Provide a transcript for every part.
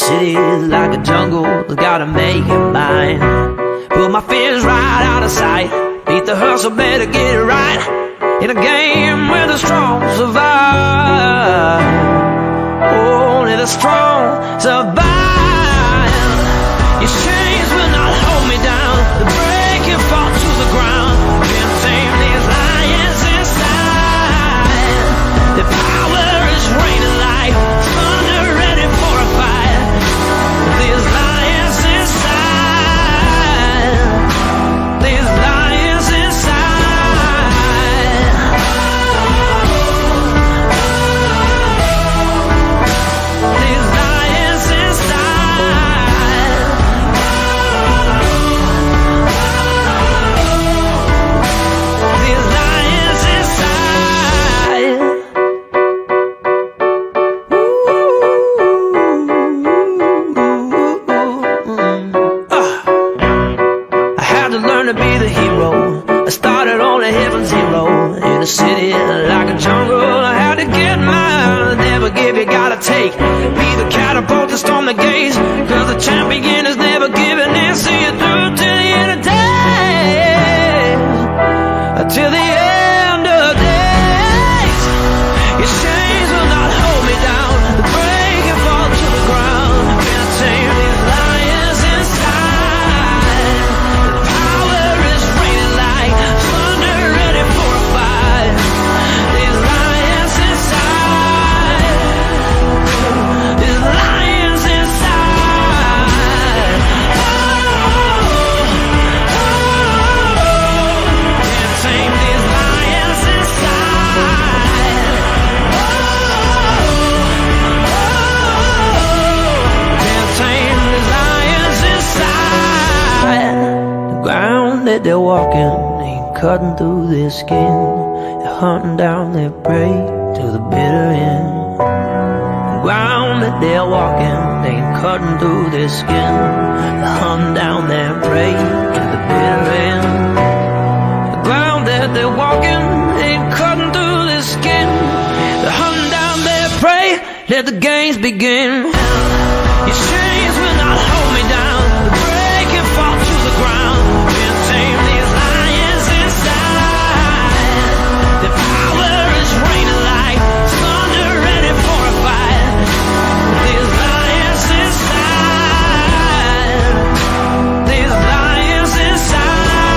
city's like a jungle, gotta make it mine. Put my fears right out of sight, beat the hustle, better get it right. In a game where the strong survive, only the strong survive. Your chains will not hold me down, the break and fall to the ground. Can't tame these lions inside. The power is raining like thunder, ready for a fight. These lions inside, these lions inside. These lions inside. These lions inside. I had to learn to be the hero. I started on a heaven zero in a city like a jungle. I had to get mine, never give, you gotta take. Be the catapult to storm the gates, cause the champion is never giving in. See it through till the end of days, till the end of days. Your chains will not hold me down, the break and fall to the ground. Can't tame these lions inside. The power is raining like thunder, ready for a fight. These lions inside. These lions inside. Can't tame these lions inside. Can't tame these lions inside. The ground that they're walking ain't cutting through their skin. They're hunting down their prey to the bitter end. The ground that they're walking ain't cutting through their skin. They're hunting down their prey to the bitter end. The ground that they're walking ain't cutting through their skin. They're hunting down their prey, let the games begin. Your chains will not hold me down, the break and fall to the ground. Can't tame these lions inside. The power is raining like thunder, ready for a fight. These lions inside. These lions inside.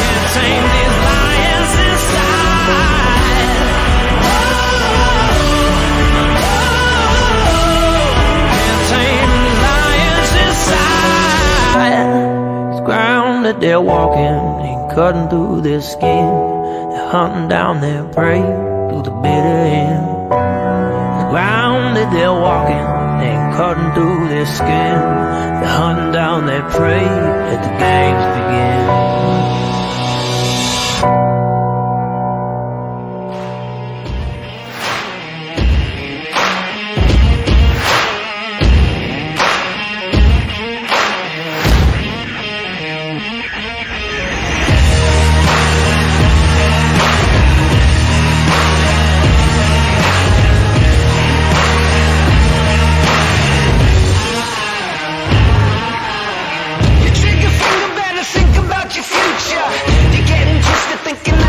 Can't tame these lions inside. Can't tame these lions inside. This ground that they're walking ain't cutting through their skin. They're hunting down their prey through the bitter end. The ground that they're walking ain't cutting through their skin. They're hunting down their prey, let the games begin. Your trigger finger better think about your future. You're getting twisted thinking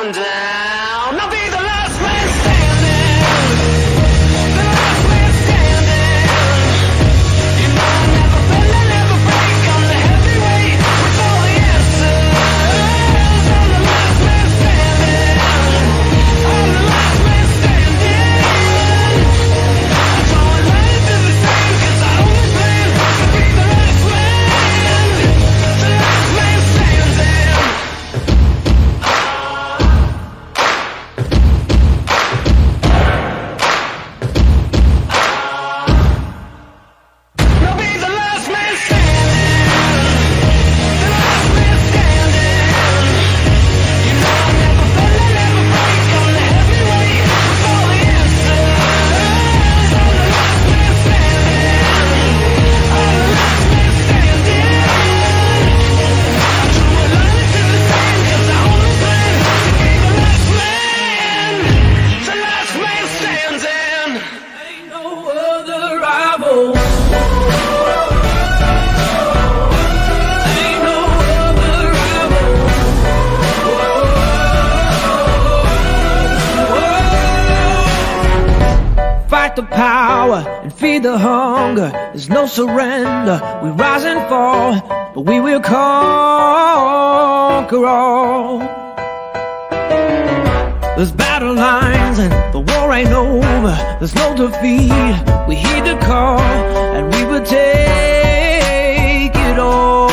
going down. I'll be the last man standing. The last man standing. You know I never bend, I never break. I'm the heavyweight with all the answers. I'm the last man standing. I'm the last man standing. I draw a line through the sand 'cause I only plan to be the last man. The last man standing. I'll be the last man standing. The last man standing. You know I never bend, I never break. I'm the heavyweight with all the answers. I'm the last man standing. I'm the last man standing. I drew a line into the sand 'cause I only plan to be the last man. The last man standing. Ain't no other rival. Ain't no other rival. Fight the power and feed the hunger. There's no surrender. We rise and fall, but we will conquer all. There's battle lines and the war ain't over. There's no defeat. We heed the call and we will take it all.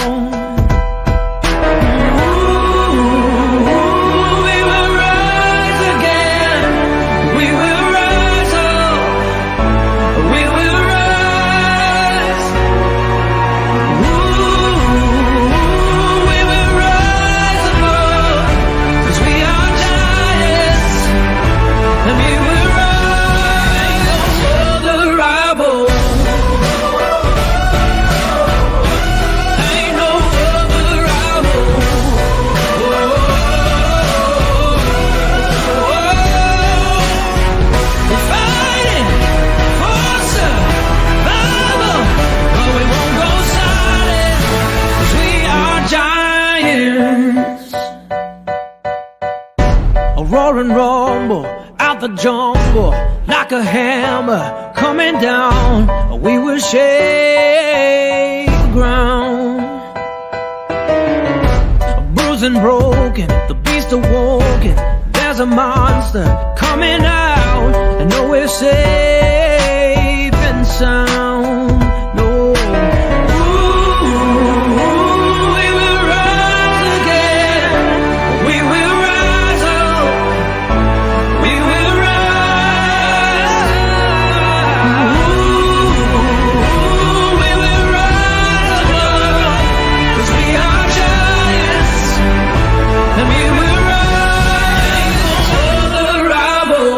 We will rise again. We will rise up. We will rise. We will rise above. 'Cause we are giants. And we will rise over the rival. Ain't no other rival. We're fighting for survival, but we won't go silent, 'cause we are giants. A roaring rumble out the jungle, like a hammer coming down. We will shake the ground. Bruised and broken, the beast awoken. There's a monster coming out, and no, we're safe and sound. No. We will rise again. We will rise up. We will rise. We will rise above, 'cause we are giants, and we will rise over the rival.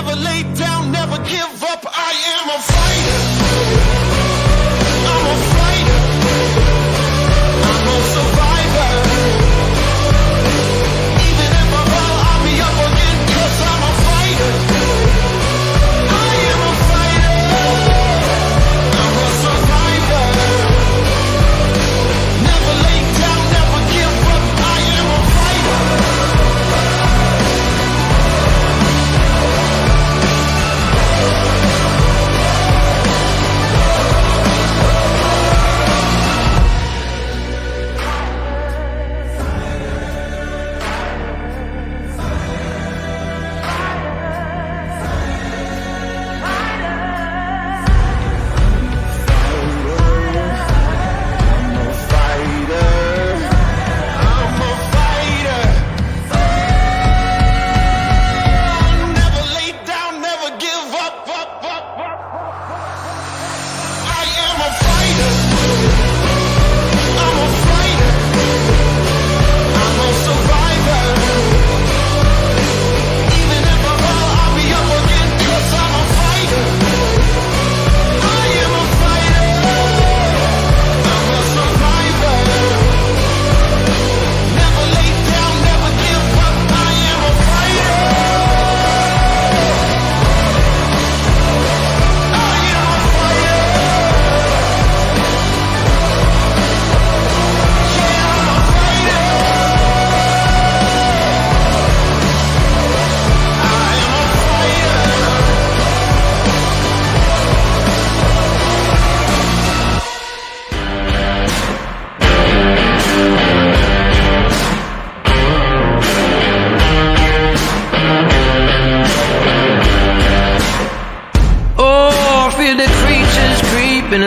never lay down, never give up. I am a fighter. I'm a fighter. I'm a survivor. Even if I fall, I'll be up again, 'cause I'm a fighter. I am a fighter. I'm a survivor. Never lay down, never give up. I am a fighter.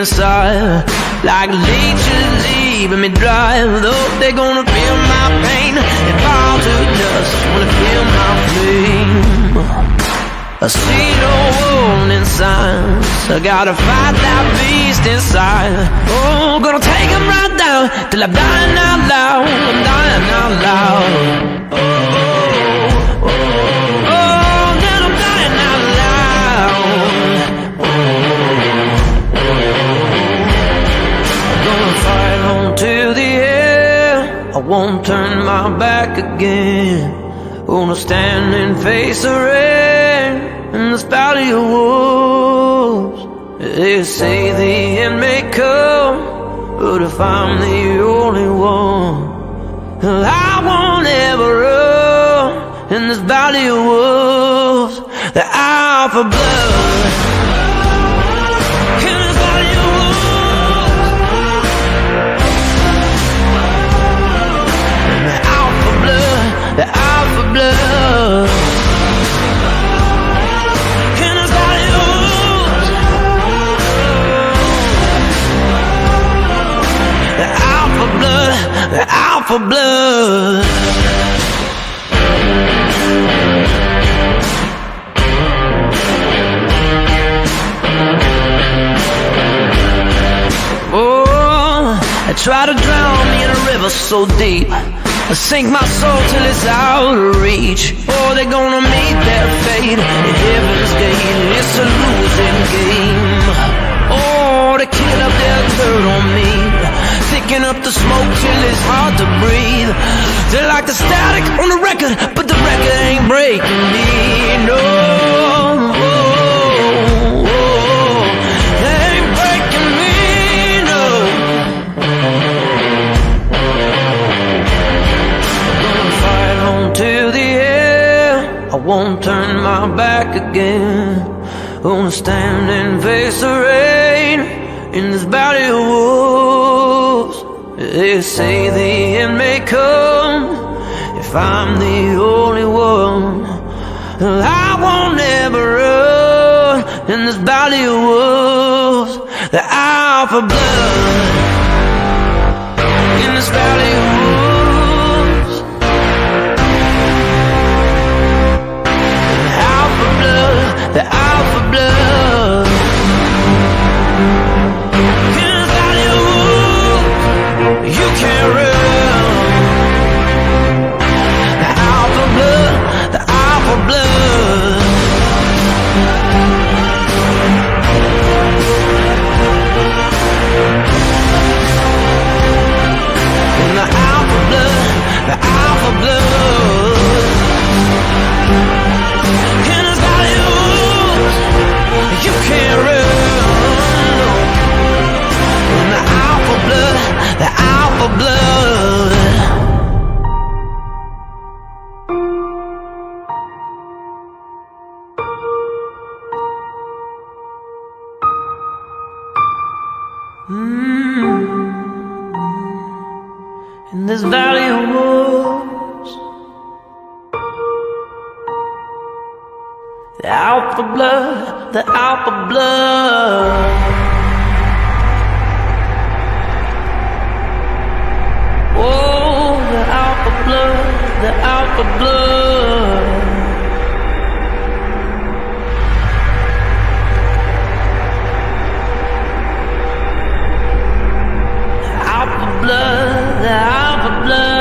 Inside, like leeches leaving me dry. Though they're gonna feel my pain and fall to dust when they feel my flame. I see no warning signs. I gotta fight that beast inside. Oh, gonna take him right down till I'm dying out loud. I'm dying out loud. Oh, oh, oh, oh, then I'm dying out loud. Fight on to the end. I won't turn my back again. Gonna stand and face the rain in this valley of wolves. They say the end may come, but if I'm the only one, I won't ever run in this valley of wolves. The hour for blood. The alpha blood. And it's all yours. The alpha blood. The alpha blood. Oh, they try to drown me in a river so deep. I sink my soul till it's out of reach. Oh, they're gonna meet their fate at heaven's gate. It's a losing game. Oh, they kill up their dirt on me, thicken up the smoke till it's hard to breathe. They're like the static on the record, but the record ain't breaking me. No, oh, oh, they ain't breaking me. No. To the end, I won't turn my back again. Gonna stand and face the rain in this valley of wolves. They say the end may come if I'm the only one. I won't ever run in this valley of wolves. The alpha blood in this valley of wolves. The alpha blood. You can't run. The alpha blood. The alpha blood. In this valley of wolves, the alpha blood, the alpha blood. Oh, the alpha blood, the alpha blood. Blood, the alpha blood.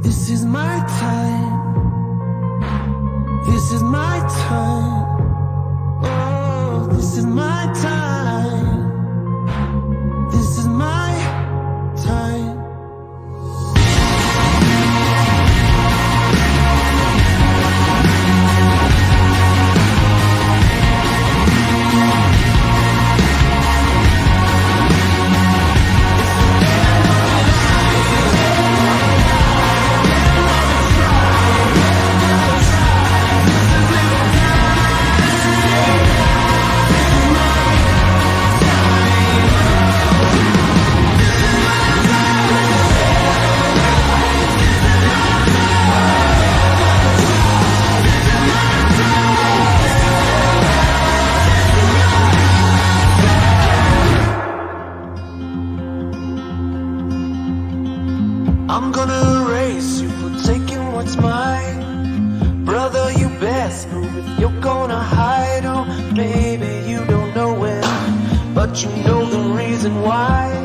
This is my time. This is my time. Oh, this is my time. This is my time. I'm gonna erase you for taking what's mine. Brother, you best move if you're gonna hide. Oh, maybe you don't know when, but you know the reason why.